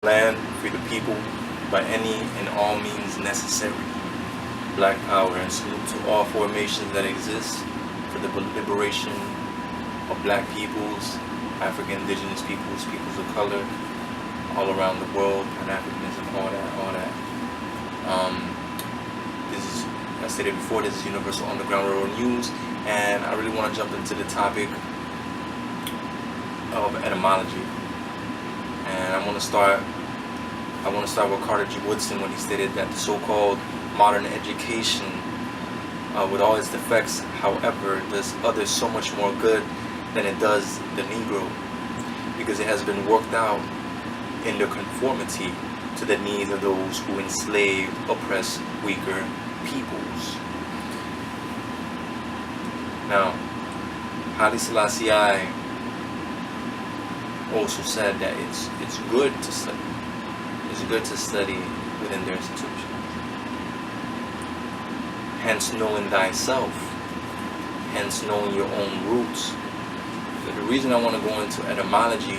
Land, free the people, by any and all means necessary. Black power, and salute to all formations that exist for the liberation of black peoples, African indigenous peoples, peoples of color, all around the world, Pan-Africanism, all that. This is, as I stated before, this is Universal Underground Railroad News, and I really want to jump into the topic of etymology. And I want to start with Carter G. Woodson when he stated that the so-called modern education, with all its defects, however, does others so much more good than it does the Negro, because it has been worked out in the conformity to the needs of those who enslave, oppress weaker peoples. Now, Haile Selassie also said that it's good to study. It's good to study within their institution. Hence knowing thyself. Hence knowing your own roots. So the reason I want to go into etymology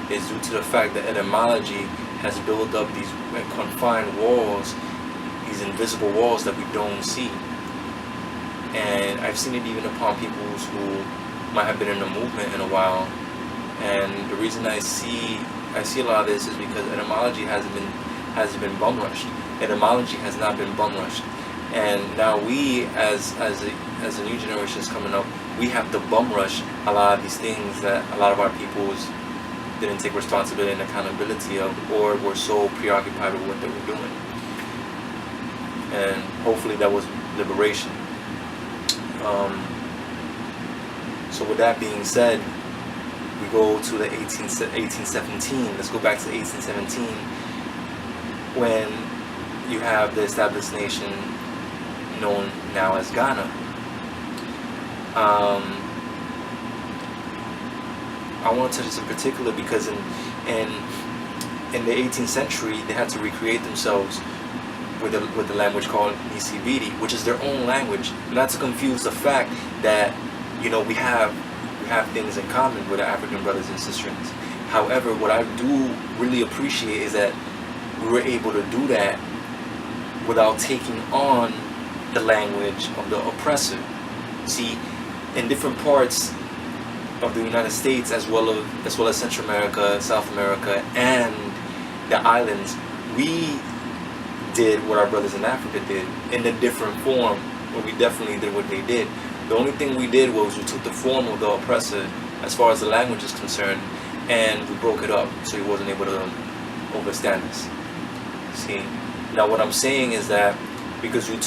is due to the fact that etymology has built up these confined walls, these invisible walls that we don't see. And I've seen it even upon people who might have been in the movement in a while. And the reason I see a lot of this is because etymology hasn't been bum rushed. Etymology has not been bum rushed, and now we, as a new generation is coming up, we have to bum rush a lot of these things that a lot of our peoples didn't take responsibility and accountability of, or were so preoccupied with what they were doing. And hopefully that was liberation. So with that being said, we go to the 1817. Let's go back to 1817, when you have the established nation known now as Ghana. I want to touch this in particular because in the 18th century they had to recreate themselves with a language called Nisibiti, which is their own language. Not to confuse the fact that we have things in common with our African brothers and sisters. However, what I do really appreciate is that we were able to do that without taking on the language of the oppressor. See, in different parts of the United States, as well as Central America, South America, and the islands, we did what our brothers in Africa did in a different form, but we definitely did what they did. The only thing we did was we took the form of the oppressor as far as the language is concerned, and we broke it up so he wasn't able to overstand us. See, now what I'm saying is that because we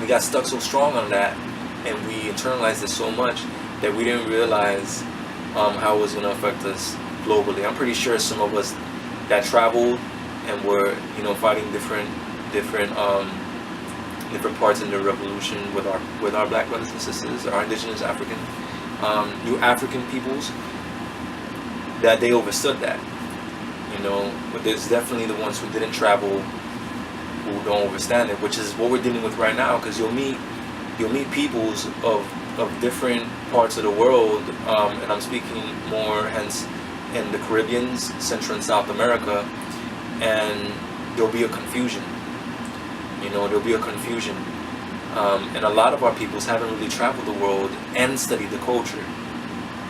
got stuck so strong on that, and we internalized it so much that we didn't realize how it was going to affect us globally. I'm pretty sure some of us that traveled and were fighting different parts in the revolution with our black brothers and sisters, our indigenous African, new African peoples, that they overstood that, but there's definitely the ones who didn't travel who don't understand it, which is what we're dealing with right now, because you'll meet peoples of different parts of the world, and I'm speaking more hence in the Caribbean, Central and South America, and there'll be a confusion. There'll be a confusion. And a lot of our peoples haven't really traveled the world and studied the culture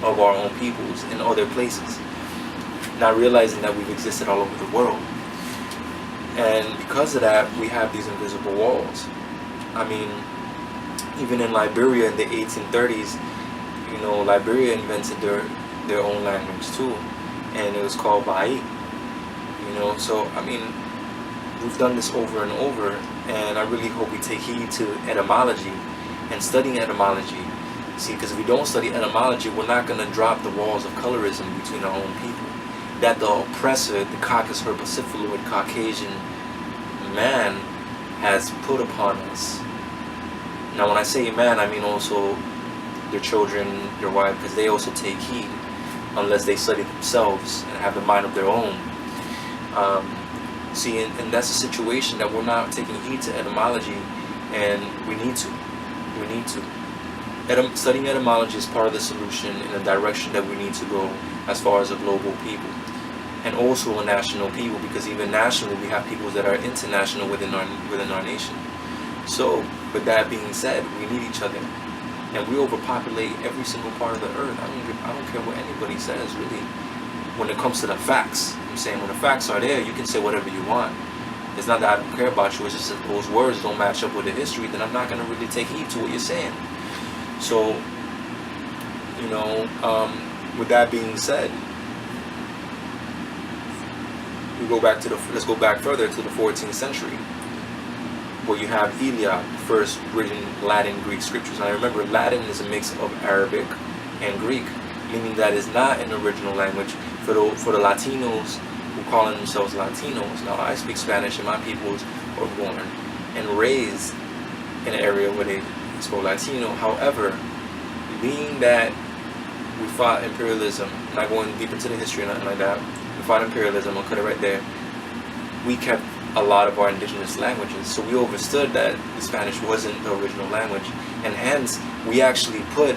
of our own peoples in other places, not realizing that we've existed all over the world. And because of that, we have these invisible walls. I mean, even in Liberia in the 1830s, Liberia invented their own language too, and it was called Bai. So I mean, we've done this over and over, and I really hope we take heed to etymology and studying etymology. See, because if we don't study etymology, we're not going to drop the walls of colorism between our own people that the oppressor, the Caucasus herpesiphaloid Caucasian man, has put upon us. Now, when I say man, I mean also their children, their wife, because they also take heed, unless they study themselves and have the mind of their own. See, and that's a situation that we're not taking heed to etymology, and we need to. studying etymology is part of the solution in the direction that we need to go as far as a global people, and also a national people, because even nationally we have peoples that are international within our nation. So, with that being said, we need each other, and we overpopulate every single part of the earth. I don't care what anybody says, really. When it comes to the facts, I'm saying when the facts are there, you can say whatever you want. It's not that I don't care about you. It's just that those words don't match up with the history. Then I'm not gonna really take heed to what you're saying. So, with that being said, let's go back further to the 14th century, where you have Iliad, first written Latin Greek scriptures. And I remember Latin is a mix of Arabic and Greek, meaning that it's not an original language for the Latinos who call themselves Latinos. Now I speak Spanish, and my peoples were born and raised in an area where they spoke Latino. However, being that we fought imperialism, not going deep into the history or nothing like that, we fought imperialism, I'll cut it right there, we kept a lot of our indigenous languages. So we understood that the Spanish wasn't the original language, and hence we actually put